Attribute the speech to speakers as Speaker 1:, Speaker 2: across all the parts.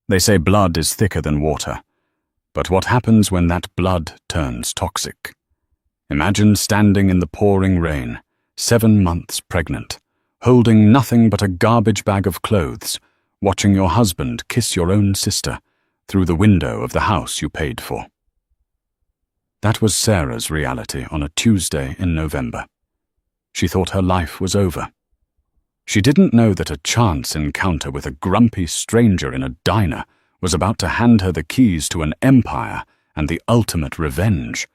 Speaker 1: They say blood is thicker than water. But what happens when that blood turns toxic? Imagine standing in the pouring rain, 7 months pregnant, holding nothing but a garbage bag of clothes, watching your husband kiss your own sister through the window of the house you paid for. That was Sarah's reality on a Tuesday in November. She thought her life was over. She didn't know that a chance encounter with a grumpy stranger in a diner was about to hand her the keys to an empire and the ultimate revenge.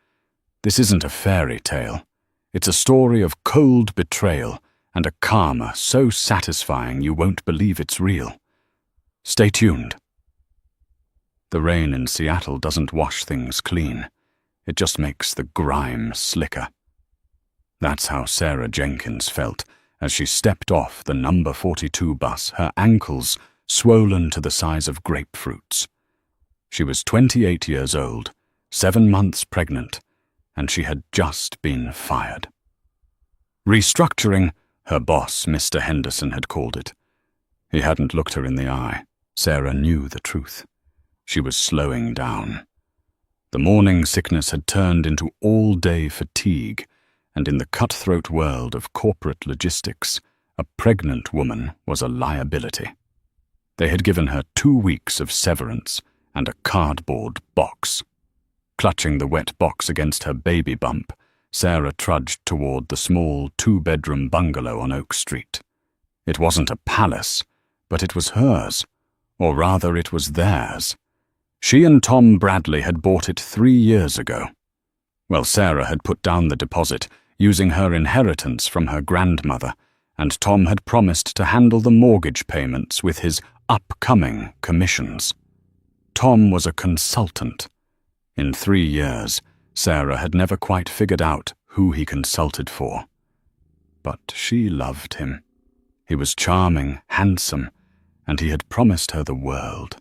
Speaker 1: This isn't a fairy tale. It's a story of cold betrayal and a karma so satisfying you won't believe it's real. Stay tuned. The rain in Seattle doesn't wash things clean. It just makes the grime slicker. That's how Sarah Jenkins felt as she stepped off the number 42 bus, her ankles swollen to the size of grapefruits. She was 28 years old, 7 months pregnant, and she had just been fired. Restructuring, her boss, Mr. Henderson, had called it. He hadn't looked her in the eye. Sarah knew the truth. She was slowing down. The morning sickness had turned into all-day fatigue, and in the cutthroat world of corporate logistics, a pregnant woman was a liability. They had given her 2 weeks of severance and a cardboard box. Clutching the wet box against her baby bump, Sarah trudged toward the small 2-bedroom bungalow on Oak Street. It wasn't a palace, but it was hers, or rather it was theirs. She and Tom Bradley had bought it 3 years ago. Well, Sarah had put down the deposit, using her inheritance from her grandmother, and Tom had promised to handle the mortgage payments with his upcoming commissions. Tom was a consultant. In 3 years, Sarah had never quite figured out who he consulted for. But she loved him. He was charming, handsome, and he had promised her the world.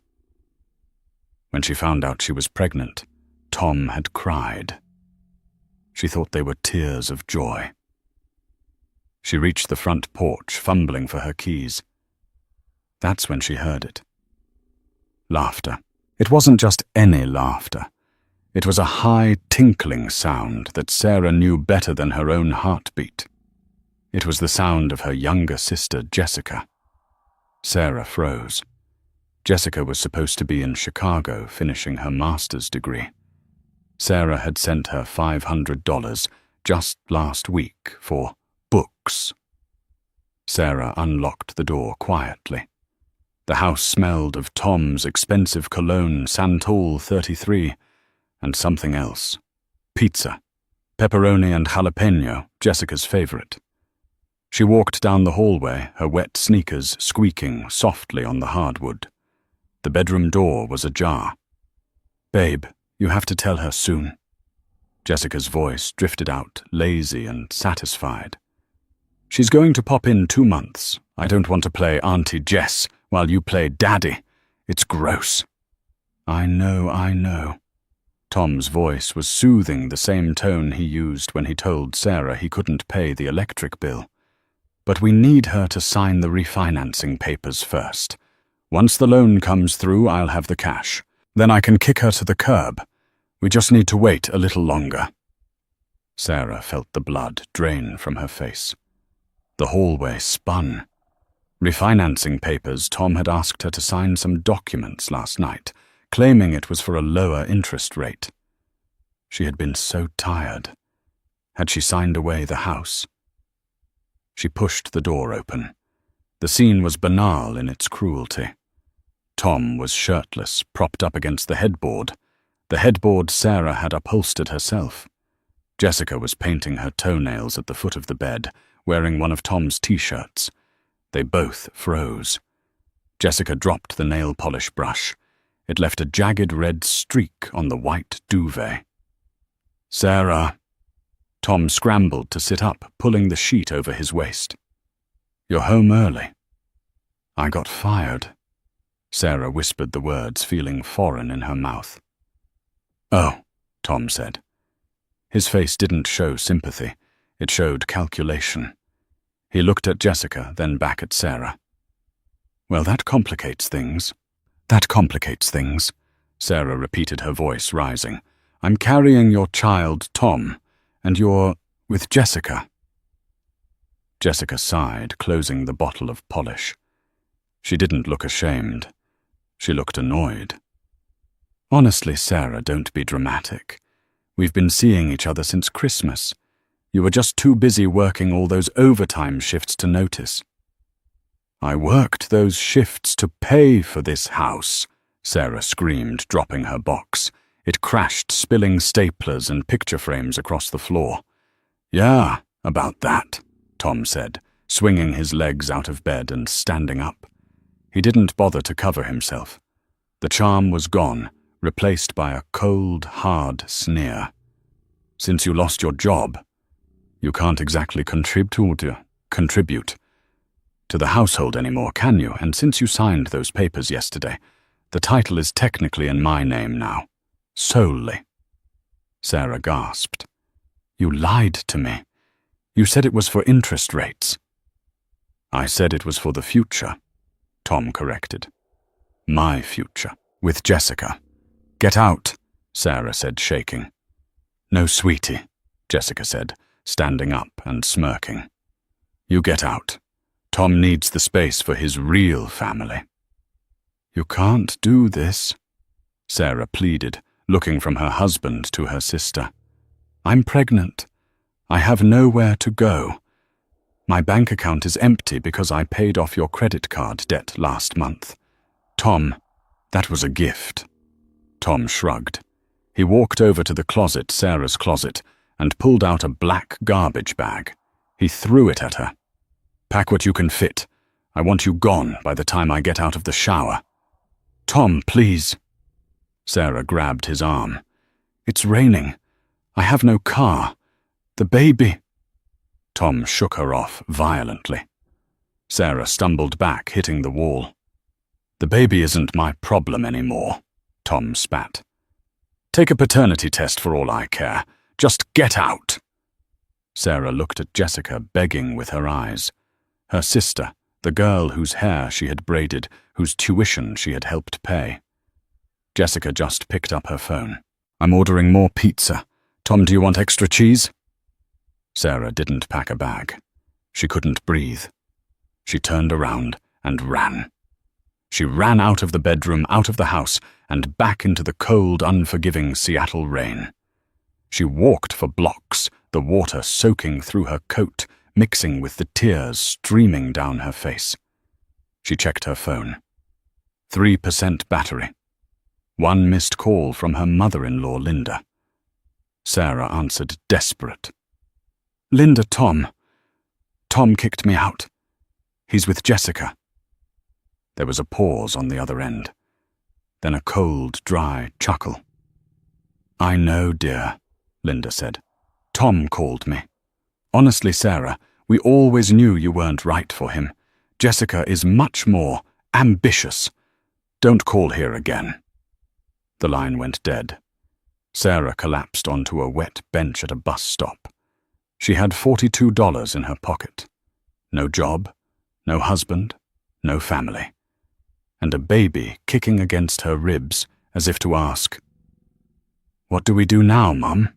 Speaker 1: When she found out she was pregnant, Tom had cried. She thought they were tears of joy. She reached the front porch, fumbling for her keys. That's when she heard it. Laughter. It wasn't just any laughter. It was a high, tinkling sound that Sarah knew better than her own heartbeat. It was the sound of her younger sister, Jessica. Sarah froze. Jessica was supposed to be in Chicago finishing her master's degree. Sarah had sent her $500 just last week for books. Sarah unlocked the door quietly. The house smelled of Tom's expensive cologne, Santal 33, and something else. Pizza. Pepperoni and jalapeno, Jessica's favorite. She walked down the hallway, her wet sneakers squeaking softly on the hardwood. The bedroom door was ajar. "Babe, you have to tell her soon." Jessica's voice drifted out, lazy and satisfied. "She's going to pop in 2 months. I don't want to play Auntie Jess while you play Daddy. It's gross." I know. Tom's voice was soothing, the same tone he used when he told Sarah he couldn't pay the electric bill. "But we need her to sign the refinancing papers first. Once the loan comes through, I'll have the cash. Then I can kick her to the curb. We just need to wait a little longer." Sarah felt the blood drain from her face. The hallway spun. Refinancing papers. Tom had asked her to sign some documents last night, claiming it was for a lower interest rate. She had been so tired. Had she signed away the house? She pushed the door open. The scene was banal in its cruelty. Tom was shirtless, propped up against the headboard Sarah had upholstered herself. Jessica was painting her toenails at the foot of the bed, wearing one of Tom's t-shirts. They both froze. Jessica dropped the nail polish brush. It left a jagged red streak on the white duvet. "Sarah." Tom scrambled to sit up, pulling the sheet over his waist. "You're home early." "I got fired." Sarah whispered the words, feeling foreign in her mouth. "Oh," Tom said. His face didn't show sympathy. It showed calculation. He looked at Jessica, then back at Sarah. "Well, that complicates things. That complicates things, Sarah repeated, her voice rising. I'm carrying your child, Tom, and you're with Jessica. Jessica sighed, closing the bottle of polish. She didn't look ashamed. She looked annoyed. Honestly, Sarah, don't be dramatic. We've been seeing each other since Christmas. You were just too busy working all those overtime shifts to notice. I worked those shifts to pay for this house, Sarah screamed, dropping her box. It crashed, spilling staplers and picture frames across the floor. Yeah, about that, Tom said, swinging his legs out of bed and standing up. He didn't bother to cover himself. The charm was gone, replaced by a cold, hard sneer. Since you lost your job, you can't exactly contribute to the household anymore, can you? And since you signed those papers yesterday, the title is technically in my name now. Solely. Sarah gasped. You lied to me. You said it was for interest rates. I said it was for the future, Tom corrected. My future, with Jessica. Get out, Sarah said, shaking. No, sweetie, Jessica said, standing up and smirking. You get out. Tom needs the space for his real family. You can't do this, Sarah pleaded, looking from her husband to her sister. I'm pregnant. I have nowhere to go. My bank account is empty because I paid off your credit card debt last month. Tom, that was a gift. Tom shrugged. He walked over to the closet, Sarah's closet, and pulled out a black garbage bag. He threw it at her. Pack what you can fit. I want you gone by the time I get out of the shower. Tom, please. Sarah grabbed his arm. It's raining. I have no car. The baby. Tom shook her off violently. Sarah stumbled back, hitting the wall. The baby isn't my problem anymore, Tom spat. Take a paternity test for all I care. Just get out. Sarah looked at Jessica, begging with her eyes. Her sister, the girl whose hair she had braided, whose tuition she had helped pay. Jessica just picked up her phone. I'm ordering more pizza. Tom, do you want extra cheese? Sarah didn't pack a bag. She couldn't breathe. She turned around and ran. She ran out of the bedroom, out of the house, and back into the cold, unforgiving Seattle rain. She walked for blocks, the water soaking through her coat, mixing with the tears streaming down her face. She checked her phone. 3% battery. One missed call from her mother-in-law, Linda. Sarah answered, desperate. Linda, Tom. Tom kicked me out. He's with Jessica. There was a pause on the other end. Then a cold, dry chuckle. I know, dear, Linda said. Tom called me. Honestly, Sarah, we always knew you weren't right for him. Jessica is much more ambitious. Don't call here again. The line went dead. Sarah collapsed onto a wet bench at a bus stop. She had $42 in her pocket. No job, no husband, no family. And a baby kicking against her ribs as if to ask, What do we do now, Mum?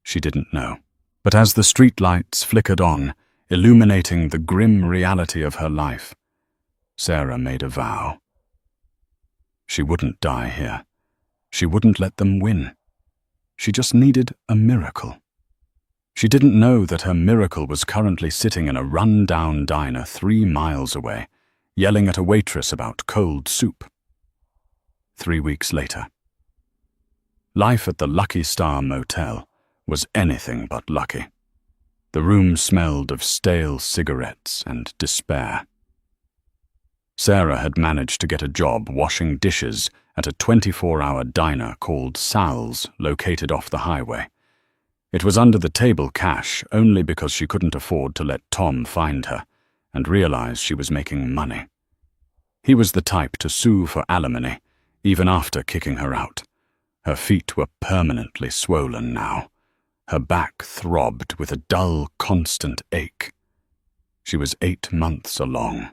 Speaker 1: She didn't know. But as the streetlights flickered on, illuminating the grim reality of her life, Sarah made a vow. She wouldn't die here. She wouldn't let them win. She just needed a miracle. She didn't know that her miracle was currently sitting in a run-down diner 3 miles away, yelling at a waitress about cold soup. 3 weeks later. Life at the Lucky Star Motel was anything but lucky. The room smelled of stale cigarettes and despair. Sarah had managed to get a job washing dishes at a 24-hour diner called Sal's, located off the highway. It was under the table cash only because she couldn't afford to let Tom find her and realize she was making money. He was the type to sue for alimony, even after kicking her out. Her feet were permanently swollen now. Her back throbbed with a dull, constant ache. She was 8 months along.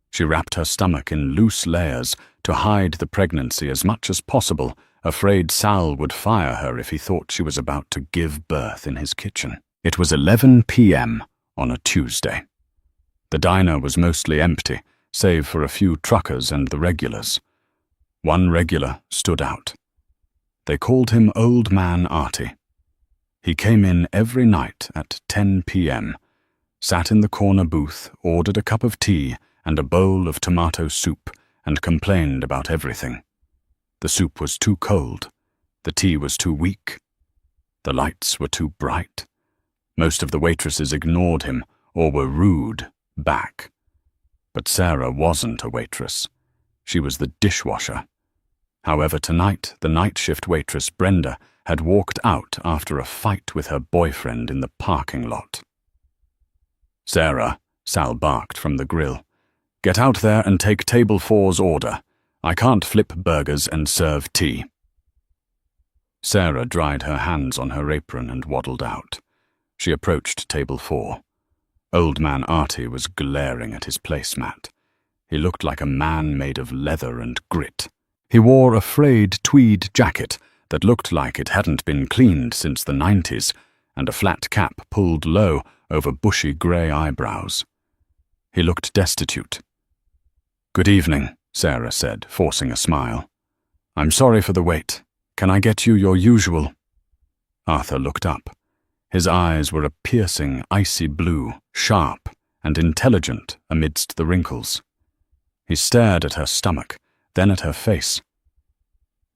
Speaker 1: She wrapped her stomach in loose layers, to hide the pregnancy as much as possible, afraid Sal would fire her if he thought she was about to give birth in his kitchen. It was 11 p.m. on a Tuesday. The diner was mostly empty, save for a few truckers and the regulars. One regular stood out. They called him Old Man Artie. He came in every night at 10 p.m., sat in the corner booth, ordered a cup of tea and a bowl of tomato soup, and complained about everything. The soup was too cold. The tea was too weak. The lights were too bright. Most of the waitresses ignored him or were rude back. But Sarah wasn't a waitress. She was the dishwasher. However, tonight, the night shift waitress, Brenda, had walked out after a fight with her boyfriend in the parking lot. "Sarah," Sal barked from the grill, "get out there and take table 4's order. I can't flip burgers and serve tea." Sarah dried her hands on her apron and waddled out. She approached table 4. Old Man Artie was glaring at his placemat. He looked like a man made of leather and grit. He wore a frayed tweed jacket that looked like it hadn't been cleaned since the 90s, and a flat cap pulled low over bushy grey eyebrows. He looked destitute. "Good evening," Sarah said, forcing a smile. "I'm sorry for the wait. Can I get you your usual?" Arthur looked up. His eyes were a piercing, icy blue, sharp and intelligent amidst the wrinkles. He stared at her stomach, then at her face.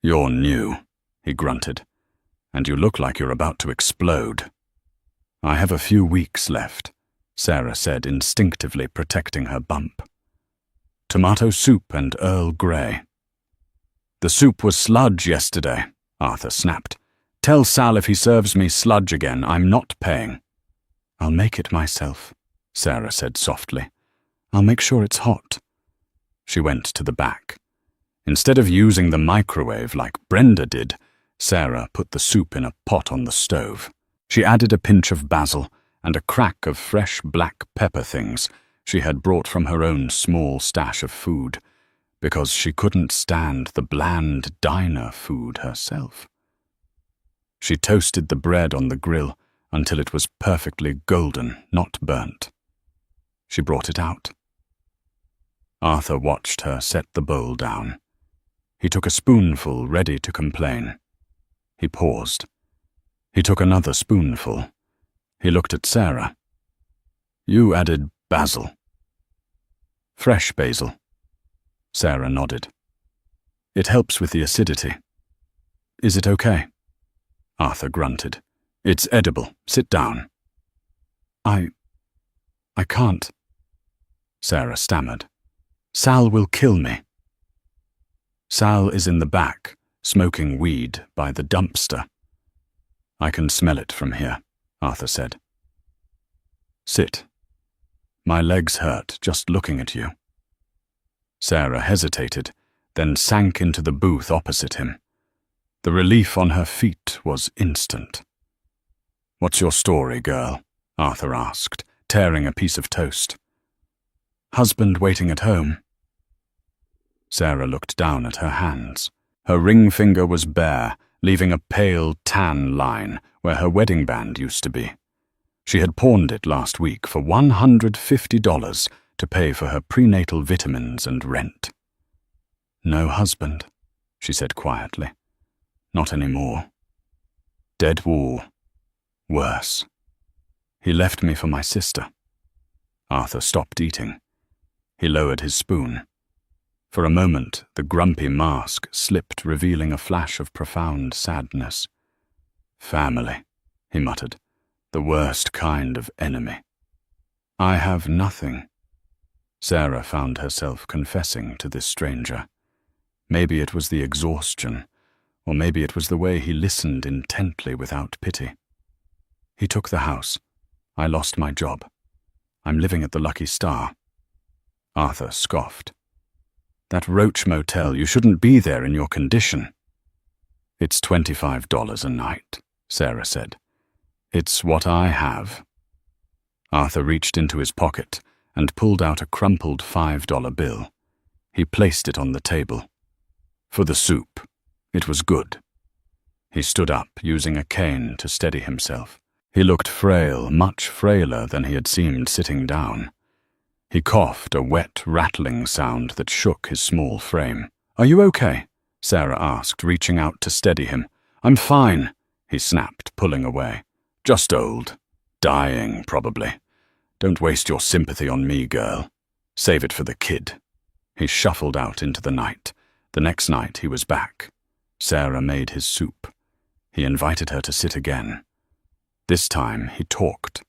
Speaker 1: "You're new," he grunted, "and you look like you're about to explode." "I have a few weeks left," Sarah said, instinctively protecting her bump. "Tomato soup and Earl Grey." "The soup was sludge yesterday," Arthur snapped. "Tell Sal if he serves me sludge again, I'm not paying." "I'll make it myself," Sarah said softly. "I'll make sure it's hot." She went to the back. Instead of using the microwave like Brenda did, Sarah put the soup in a pot on the stove. She added a pinch of basil and a crack of fresh black pepper things she had brought from her own small stash of food, because she couldn't stand the bland diner food herself. She toasted the bread on the grill until it was perfectly golden, not burnt. She brought it out. Arthur watched her set the bowl down. He took a spoonful, ready to complain. He paused. He took another spoonful. He looked at Sarah. "You added basil." "Fresh basil." Sarah nodded. "It helps with the acidity." "Is it okay?" Arthur grunted. "It's edible. Sit down." I can't," Sarah stammered. "Sal will kill me." "Sal is in the back, smoking weed by the dumpster." "I can smell it from here," Arthur said. "Sit. My legs hurt just looking at you." Sarah hesitated, then sank into the booth opposite him. The relief on her feet was instant. "What's your story, girl?" Arthur asked, tearing a piece of toast. "Husband waiting at home." Sarah looked down at her hands. Her ring finger was bare, leaving a pale tan line where her wedding band used to be. She had pawned it last week for $150 to pay for her prenatal vitamins and rent. "No husband," she said quietly. "Not anymore. Dead wall. Worse. He left me for my sister." Arthur stopped eating. He lowered his spoon. For a moment, the grumpy mask slipped, revealing a flash of profound sadness. "Family," he muttered. "The worst kind of enemy." "I have nothing," Sarah found herself confessing to this stranger. Maybe it was the exhaustion, or maybe it was the way he listened intently without pity. "He took the house. I lost my job. I'm living at the Lucky Star." Arthur scoffed. "That Roach Motel, you shouldn't be there in your condition." "It's $25 a night," Sarah said. "It's what I have." Arthur reached into his pocket and pulled out a crumpled $5 bill. He placed it on the table. For the soup. It was good. He stood up, using a cane to steady himself. He looked frail, much frailer than he had seemed sitting down. He coughed, a wet, rattling sound that shook his small frame. "Are you okay?" Sarah asked, reaching out to steady him. "I'm fine," he snapped, pulling away. "Just old. Dying, probably. Don't waste your sympathy on me, girl. Save it for the kid." He shuffled out into the night. The next night he was back. Sarah made his soup. He invited her to sit again. This time he talked.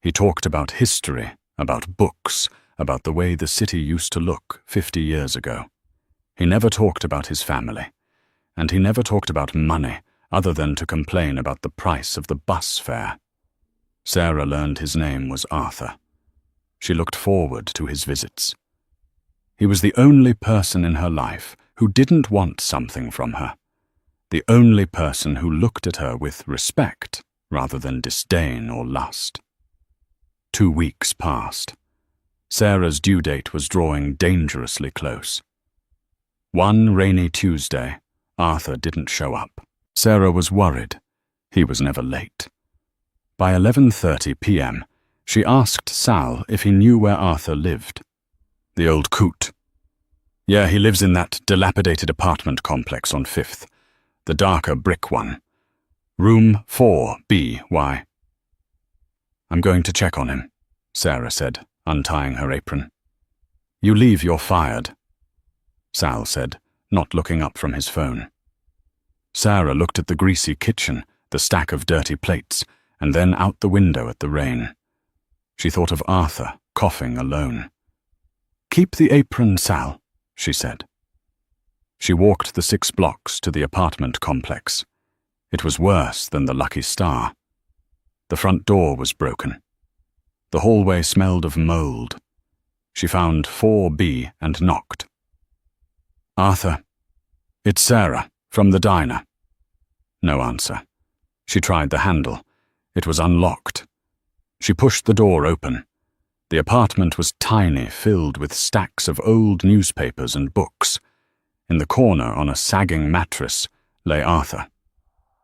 Speaker 1: He talked about history, about books, about the way the city used to look 50 years ago. He never talked about his family, and he never talked about money other than to complain about the price of the bus fare. Sarah learned his name was Arthur. She looked forward to his visits. He was the only person in her life who didn't want something from her, the only person who looked at her with respect rather than disdain or lust. 2 weeks passed. Sarah's due date was drawing dangerously close. One rainy Tuesday, Arthur didn't show up. Sarah was worried. He was never late. By 11:30 p.m., she asked Sal if he knew where Arthur lived. "The old coot." "Yeah, he lives in that dilapidated apartment complex on 5th, the darker brick one. Room 4B, why?" "I'm going to check on him," Sarah said, untying her apron. "You leave, you're fired," Sal said, not looking up from his phone. Sarah looked at the greasy kitchen, the stack of dirty plates, and then out the window at the rain. She thought of Arthur, coughing alone. "Keep the apron, Sal," she said. She walked the 6 blocks to the apartment complex. It was worse than the Lucky Star. The front door was broken. The hallway smelled of mold. She found 4B and knocked. "Arthur, it's Sarah, from the diner." No answer. She tried the handle. It was unlocked. She pushed the door open. The apartment was tiny, filled with stacks of old newspapers and books. In the corner, on a sagging mattress, lay Arthur.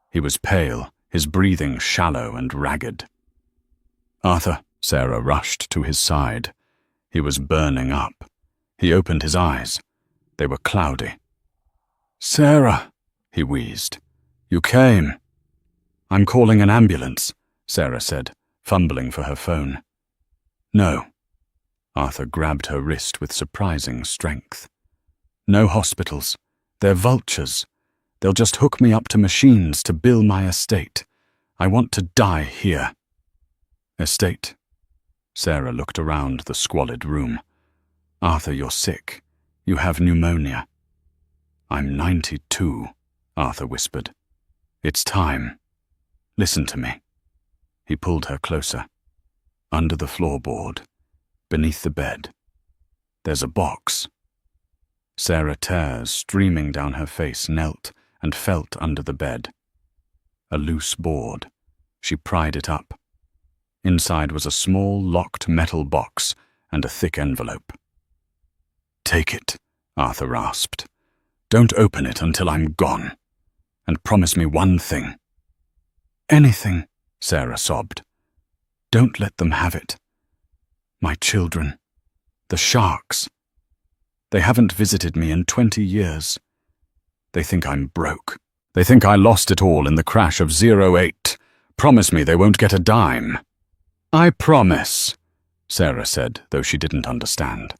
Speaker 1: He was pale, his breathing shallow and ragged. "Arthur," Sarah rushed to his side. He was burning up. He opened his eyes. They were cloudy. "Sarah," he wheezed. "You came." "I'm calling an ambulance," Sarah said, fumbling for her phone. "No." Arthur grabbed her wrist with surprising strength. "No hospitals. They're vultures. They'll just hook me up to machines to bill my estate. I want to die here." "Estate?" Sarah looked around the squalid room. "Arthur, you're sick. You have pneumonia." "I'm 92, Arthur whispered. "It's time. Listen to me." He pulled her closer. "Under the floorboard, beneath the bed, there's a box." Sarah, tears streaming down her face, knelt and felt under the bed. A loose board. She pried it up. Inside was a small, locked metal box and a thick envelope. "Take it," Arthur rasped. "Don't open it until I'm gone. And promise me one thing." "Anything," Sarah sobbed. "Don't let them have it. My children. The sharks. They haven't visited me in 20 years. They think I'm broke. They think I lost it all in the crash of 08. Promise me they won't get a dime." "I promise," Sarah said, though she didn't understand.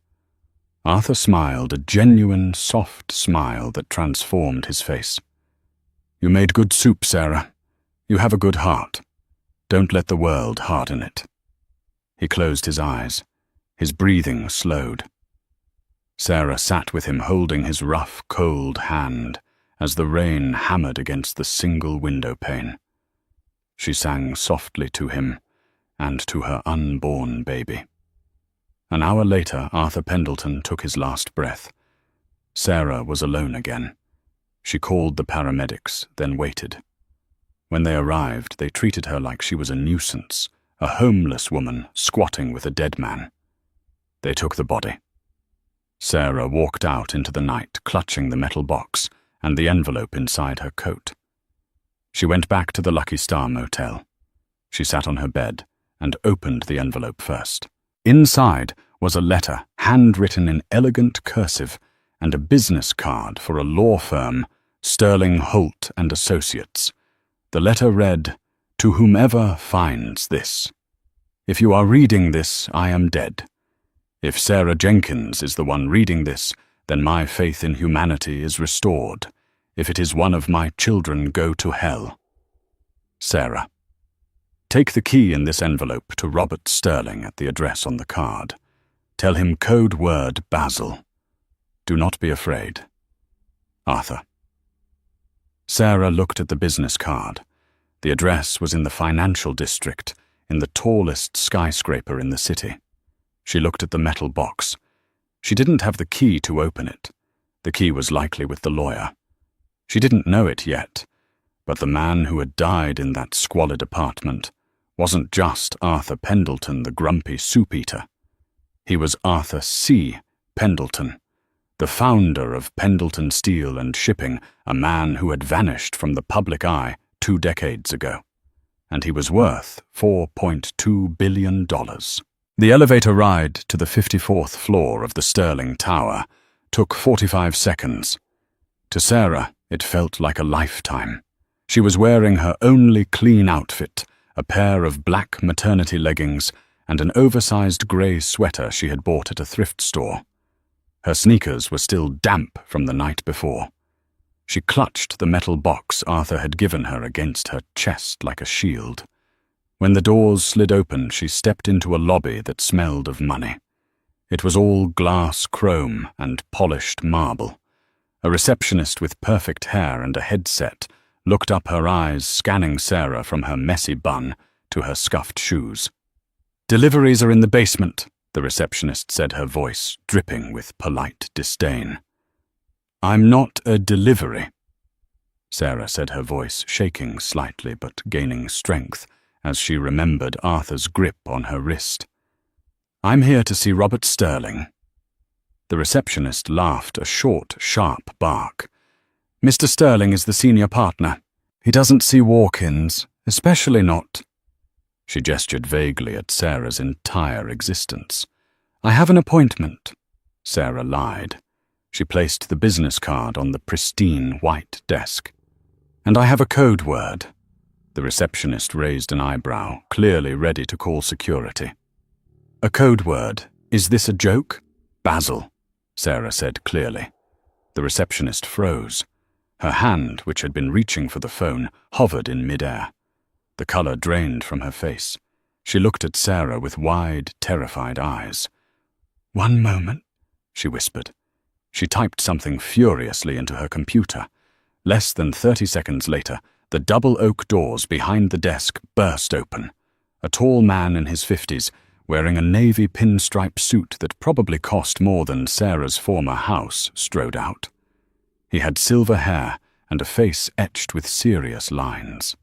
Speaker 1: Arthur smiled, a genuine, soft smile that transformed his face. "You made good soup, Sarah. You have a good heart. Don't let the world harden it." He closed his eyes. His breathing slowed. Sarah sat with him, holding his rough, cold hand as the rain hammered against the single window pane. She sang softly to him and to her unborn baby. An hour later, Arthur Pendleton took his last breath. Sarah was alone again. She called the paramedics, then waited. When they arrived, they treated her like she was a nuisance, a homeless woman squatting with a dead man. They took the body. Sarah walked out into the night, clutching the metal box and the envelope inside her coat. She went back to the Lucky Star Motel. She sat on her bed and opened the envelope first. Inside was a letter handwritten in elegant cursive and a business card for a law firm, Sterling Holt and Associates. The letter read, "To whomever finds this. If you are reading this, I am dead. If Sarah Jenkins is the one reading this, then my faith in humanity is restored. If it is one of my children, go to hell. Sarah. Take the key in this envelope to Robert Sterling at the address on the card. Tell him code word Basil. Do not be afraid. Arthur." Sarah looked at the business card. The address was in the financial district, in the tallest skyscraper in the city. She looked at the metal box. She didn't have the key to open it. The key was likely with the lawyer. She didn't know it yet, but the man who had died in that squalid apartment wasn't just Arthur Pendleton, the grumpy soup-eater. He was Arthur C. Pendleton, the founder of Pendleton Steel and Shipping, a man who had vanished from the public eye 2 decades ago. And he was worth $4.2 billion. The elevator ride to the 54th floor of the Sterling Tower took 45 seconds. To Sarah, it felt like a lifetime. She was wearing her only clean outfit, a pair of black maternity leggings and an oversized grey sweater she had bought at a thrift store. Her sneakers were still damp from the night before. She clutched the metal box Arthur had given her against her chest like a shield. When the doors slid open, she stepped into a lobby that smelled of money. It was all glass chrome and polished marble. A receptionist with perfect hair and a headset looked up, her eyes scanning Sarah from her messy bun to her scuffed shoes. "Deliveries are in the basement," the receptionist said, her voice dripping with polite disdain. "I'm not a delivery," Sarah said, her voice shaking slightly but gaining strength as she remembered Arthur's grip on her wrist. "I'm here to see Robert Sterling." The receptionist laughed a short, sharp bark. "Mr. Sterling is the senior partner. He doesn't see walk-ins, especially not—" She gestured vaguely at Sarah's entire existence. "I have an appointment," Sarah lied. She placed the business card on the pristine white desk. "And I have a code word." The receptionist raised an eyebrow, clearly ready to call security. "A code word. Is this a joke?" "Basil," Sarah said clearly. The receptionist froze. Her hand, which had been reaching for the phone, hovered in midair. The color drained from her face. She looked at Sarah with wide, terrified eyes. "One moment," she whispered. She typed something furiously into her computer. Less than 30 seconds later, the double oak doors behind the desk burst open. A tall man in his 50s, wearing a navy pinstripe suit that probably cost more than Sarah's former house, strode out. He had silver hair and a face etched with serious lines.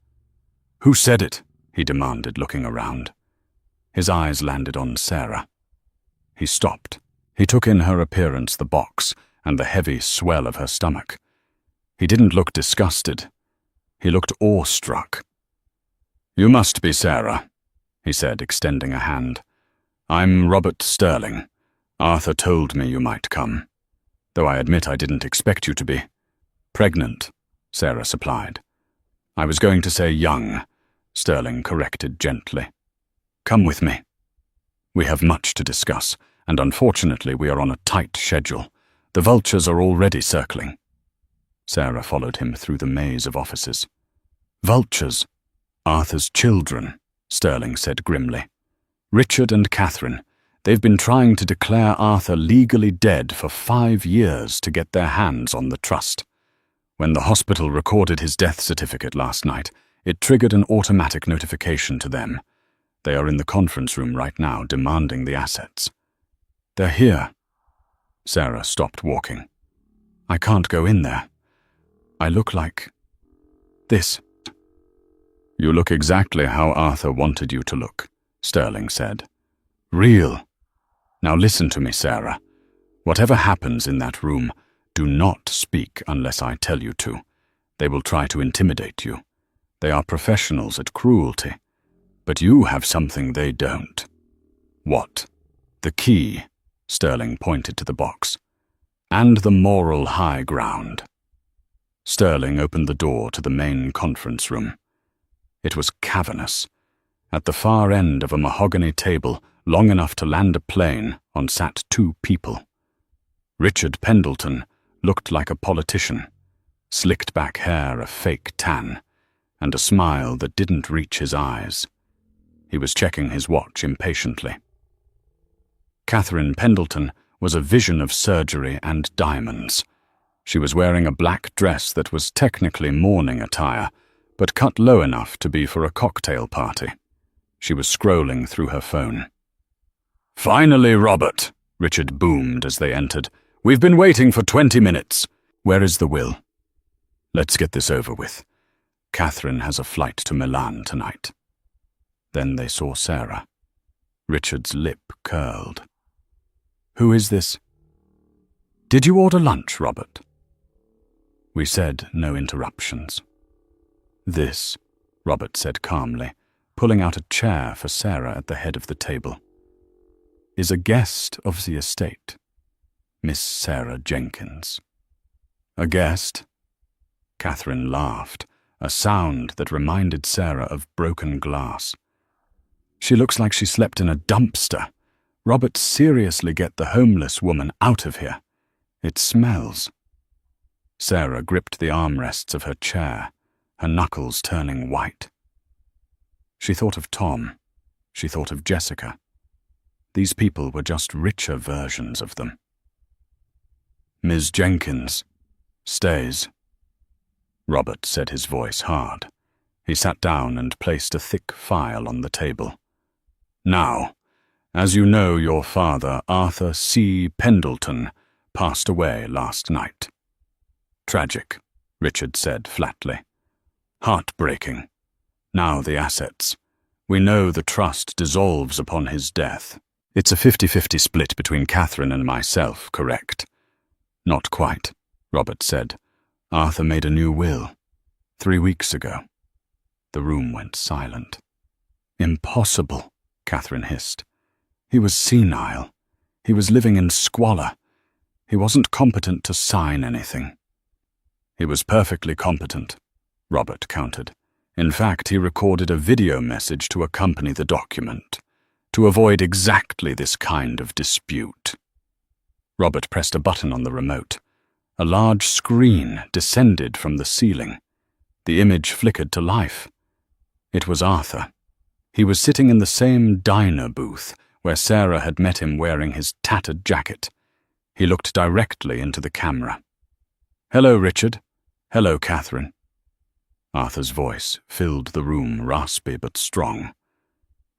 Speaker 1: "Who said it?" he demanded, looking around. His eyes landed on Sarah. He stopped. He took in her appearance, the box, and the heavy swell of her stomach. He didn't look disgusted. He looked awestruck. "You must be Sarah," he said, extending a hand. "I'm Robert Sterling. Arthur told me you might come, though I admit I didn't expect you to be." "Pregnant," Sarah supplied. "I was going to say young," Sterling corrected gently. "Come with me. We have much to discuss, and unfortunately we are on a tight schedule. The vultures are already circling." Sarah followed him through the maze of offices. "Vultures? Arthur's children," Sterling said grimly. "Richard and Catherine. They've been trying to declare Arthur legally dead for 5 years to get their hands on the trust. When the hospital recorded his death certificate last night, it triggered an automatic notification to them. They are in the conference room right now, demanding the assets." "They're here." Sarah stopped walking. "I can't go in there. I look like this." "You look exactly how Arthur wanted you to look," Sterling said. "Real. Now listen to me, Sarah. Whatever happens in that room, do not speak unless I tell you to. They will try to intimidate you. They are professionals at cruelty. But you have something they don't. What? The key, Sterling pointed to the box, and the moral high ground. Sterling opened the door to the main conference room. It was cavernous. At the far end of a mahogany table, long enough to land a plane, on sat 2 people. Richard Pendleton looked like a politician, slicked back hair a fake tan, and a smile that didn't reach his eyes. He was checking his watch impatiently. Catherine Pendleton was a vision of surgery and diamonds. She was wearing a black dress that was technically morning attire, but cut low enough to be for a cocktail party. She was scrolling through her phone. "Finally, Robert," Richard boomed as they entered. "We've been waiting for 20 minutes. Where is the will? Let's get this over with. Catherine has a flight to Milan tonight." Then they saw Sarah. Richard's lip curled. "Who is this?" "Did you order lunch, Robert?" We said no interruptions. "This," Robert said calmly, pulling out a chair for Sarah at the head of the table, "is a guest of the estate, Miss Sarah Jenkins." "A guest?" Catherine laughed, a sound that reminded Sarah of broken glass. "She looks like she slept in a dumpster. Robert, seriously, get the homeless woman out of here. It smells." Sarah gripped the armrests of her chair, her knuckles turning white. She thought of Tom. She thought of Jessica. These people were just richer versions of them. "Ms. Jenkins stays." Robert said, his voice hard. He sat down and placed a thick file on the table. "Now, as you know, your father, Arthur C. Pendleton, passed away last night." "Tragic," Richard said flatly. "Heartbreaking. Now the assets. We know the trust dissolves upon his death. It's a 50-50 split between Catherine and myself, correct?" "Not quite," Robert said. "Arthur made a new will 3 weeks ago." The room went silent. "Impossible," Catherine hissed. "He was senile. He was living in squalor. He wasn't competent to sign anything." "He was perfectly competent," Robert countered. "In fact, he recorded a video message to accompany the document, to avoid exactly this kind of dispute." Robert pressed a button on the remote. A large screen descended from the ceiling. The image flickered to life. It was Arthur. He was sitting in the same diner booth where Sarah had met him wearing his tattered jacket. He looked directly into the camera. "Hello, Richard. Hello, Catherine." Arthur's voice filled the room, raspy but strong.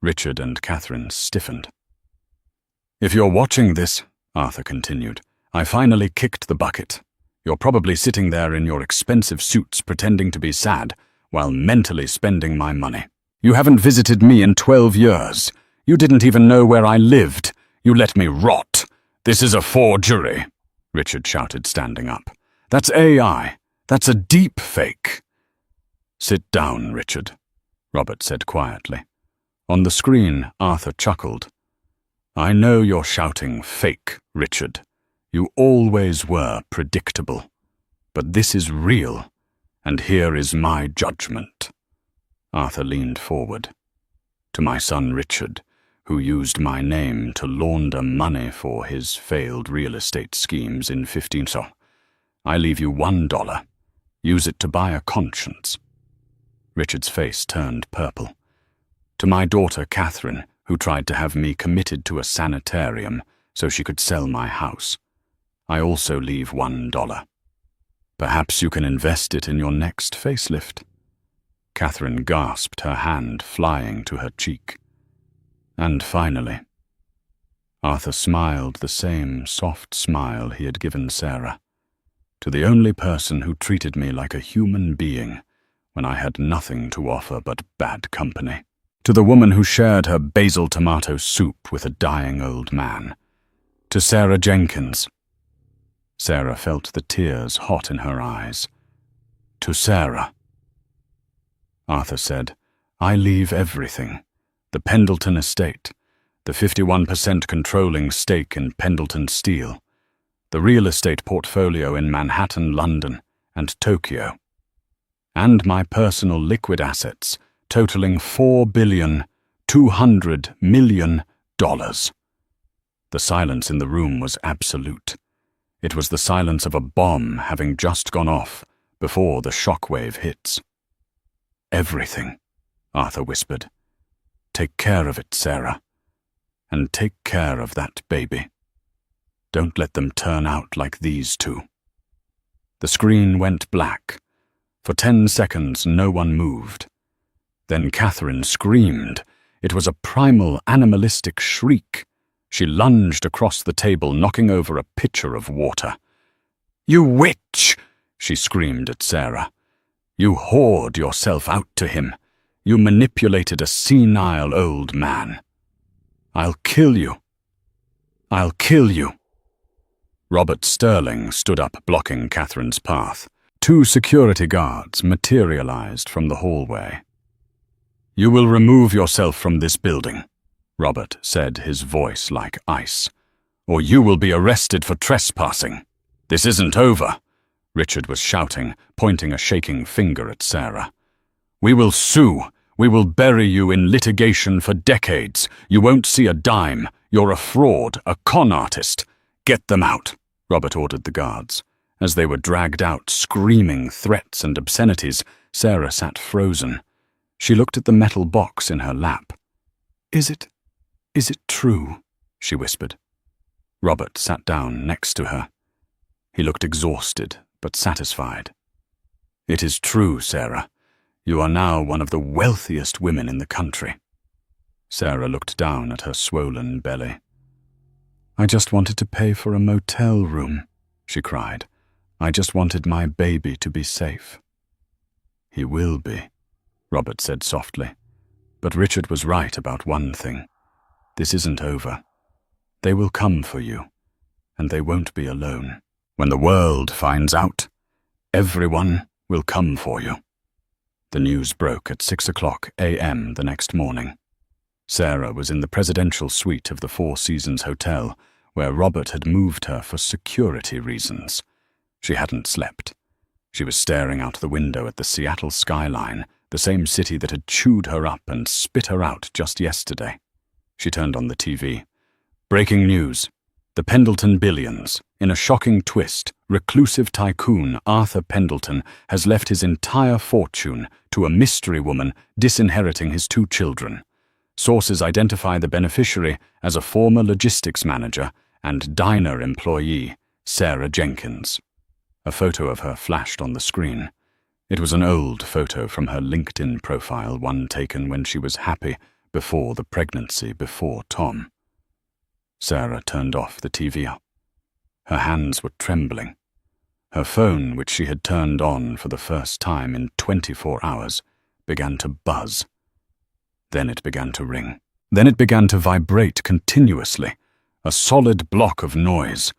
Speaker 1: Richard and Catherine stiffened. "If you're watching this," Arthur continued, "I finally kicked the bucket. You're probably sitting there in your expensive suits pretending to be sad while mentally spending my money. You haven't visited me in 12 years. You didn't even know where I lived. You let me rot. This is a forgery," Richard shouted, standing up. "That's AI. That's a deep fake." "Sit down, Richard," Robert said quietly. On the screen, Arthur chuckled. "I know you're shouting fake, Richard. You always were predictable. But this is real, and here is my judgment." Arthur leaned forward. "To my son Richard, who used my name to launder money for his failed real estate schemes in 15 so, I leave you $1. Use it to buy a conscience." Richard's face turned purple. "To my daughter Catherine, who tried to have me committed to a sanitarium so she could sell my house, I also leave $1. Perhaps you can invest it in your next facelift." Catherine gasped, her hand flying to her cheek. "And finally," Arthur smiled the same soft smile he had given Sarah, "to the only person who treated me like a human being when I had nothing to offer but bad company. To the woman who shared her basil tomato soup with a dying old man. To Sarah Jenkins. Sarah felt the tears hot in her eyes. To Sarah. Arthur said, I leave everything. The Pendleton estate, the 51% controlling stake in Pendleton Steel, the real estate portfolio in Manhattan, London, and Tokyo, and my personal liquid assets totaling $4.2 billion. The silence in the room was absolute. It was the silence of a bomb having just gone off before the shockwave hits. Everything, Arthur whispered. Take care of it, Sarah. And take care of that baby. Don't let them turn out like these two. The screen went black. For 10 seconds, no one moved. Then Catherine screamed. It was a primal, animalistic shriek. She lunged across the table, knocking over a pitcher of water. You witch! She screamed at Sarah. You whored yourself out to him. You manipulated a senile old man. I'll kill you. I'll kill you. Robert Sterling stood up, blocking Catherine's path. 2 security guards materialized from the hallway. You will remove yourself from this building, Robert said, his voice like ice, or you will be arrested for trespassing. This isn't over, Richard was shouting, pointing a shaking finger at Sarah. We will sue. We will bury you in litigation for decades. You won't see a dime. You're a fraud, a con artist. Get them out, Robert ordered the guards. As they were dragged out, screaming threats and obscenities, Sarah sat frozen. She looked at the metal box in her lap. Is it true? She whispered. Robert sat down next to her. He looked exhausted, but satisfied. It is true, Sarah. You are now one of the wealthiest women in the country. Sarah looked down at her swollen belly. I just wanted to pay for a motel room, she cried. I just wanted my baby to be safe. He will be, Robert said softly. But Richard was right about one thing. This isn't over. They will come for you, and they won't be alone. When the world finds out, everyone will come for you. The news broke at 6:00 a.m. the next morning. Sarah was in the presidential suite of the Four Seasons Hotel, where Robert had moved her for security reasons. She hadn't slept. She was staring out the window at the Seattle skyline, the same city that had chewed her up and spit her out just yesterday. She turned on the TV. Breaking news. The Pendleton billions. In a shocking twist, reclusive tycoon Arthur Pendleton has left his entire fortune to a mystery woman disinheriting his 2 children. Sources identify the beneficiary as a former logistics manager and diner employee, Sarah Jenkins. A photo of her flashed on the screen. It was an old photo from her LinkedIn profile, one taken when she was happy before the pregnancy, before Tom. Sarah turned off the TV. Her hands were trembling. Her phone, which she had turned on for the first time in 24 hours, began to buzz. Then it began to ring. Then it began to vibrate continuously, a solid block of noise.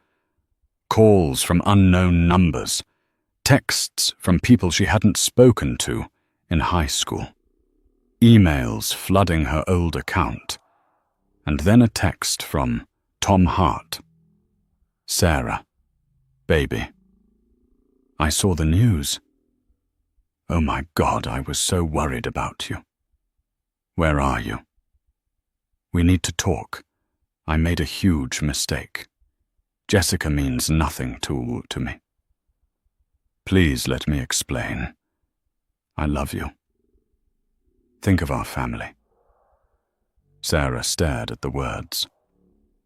Speaker 1: Calls from unknown numbers, texts from people she hadn't spoken to in high school, emails flooding her old account, and then a text from Tom Hart. Sarah, baby. I saw the news. Oh my God, I was so worried about you. Where are you? We need to talk. I made a huge mistake. Jessica means nothing to me. Please let me explain. I love you. Think of our family. Sarah stared at the words.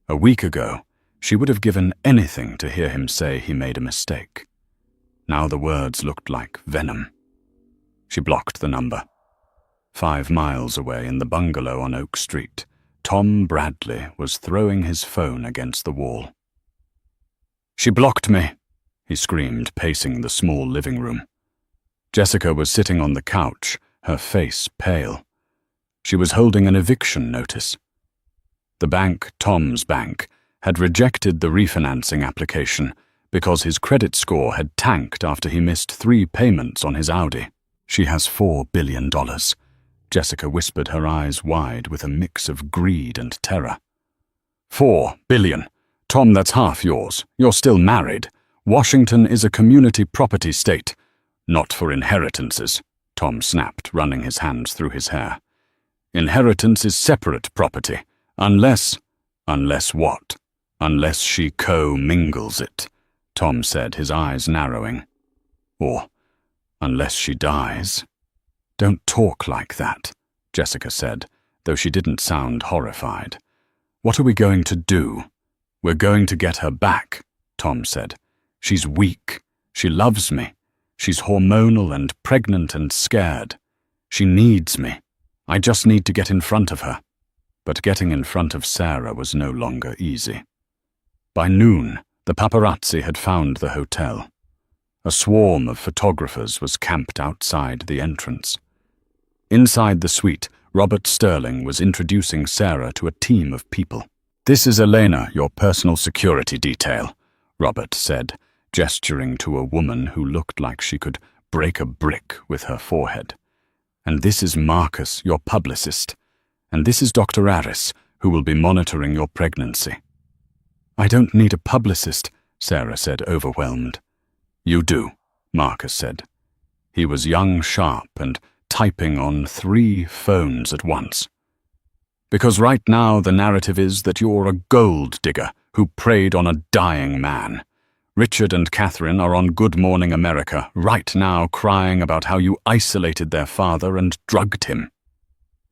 Speaker 1: A week ago, she would have given anything to hear him say he made a mistake. Now the words looked like venom. She blocked the number. 5 miles away in the bungalow on Oak Street, Tom Bradley was throwing his phone against the wall. She blocked me, he screamed, pacing the small living room. Jessica was sitting on the couch, her face pale. She was holding an eviction notice. The bank, Tom's bank, had rejected the refinancing application because his credit score had tanked after he missed 3 payments on his Audi. "She has $4 billion. Jessica whispered, her eyes wide with a mix of greed and terror. $4 billion. Tom, that's half yours. You're still married. Washington is a community property state. Not for inheritances," Tom snapped, running his hands through his hair. "Inheritance is separate property. Unless what? Unless she co-mingles it," Tom said, his eyes narrowing. "Or unless she dies." "Don't talk like that," Jessica said, though she didn't sound horrified. "What are we going to do?" "We're going to get her back," Tom said. "She's weak. She loves me. She's hormonal and pregnant and scared. She needs me. I just need to get in front of her." But getting in front of Sarah was no longer easy. By noon, the paparazzi had found the hotel. A swarm of photographers was camped outside the entrance. Inside the suite, Robert Sterling was introducing Sarah to a team of people. "This is Elena, your personal security detail," Robert said, gesturing to a woman who looked like she could break a brick with her forehead. "And this is Marcus, your publicist. And this is Dr. Aris, who will be monitoring your pregnancy." "I don't need a publicist," Sarah said, overwhelmed. "You do," Marcus said. He was young, sharp, and typing on 3 phones at once. "Because right now the narrative is that you're a gold digger who preyed on a dying man. Richard and Catherine are on Good Morning America right now crying about how you isolated their father and drugged him."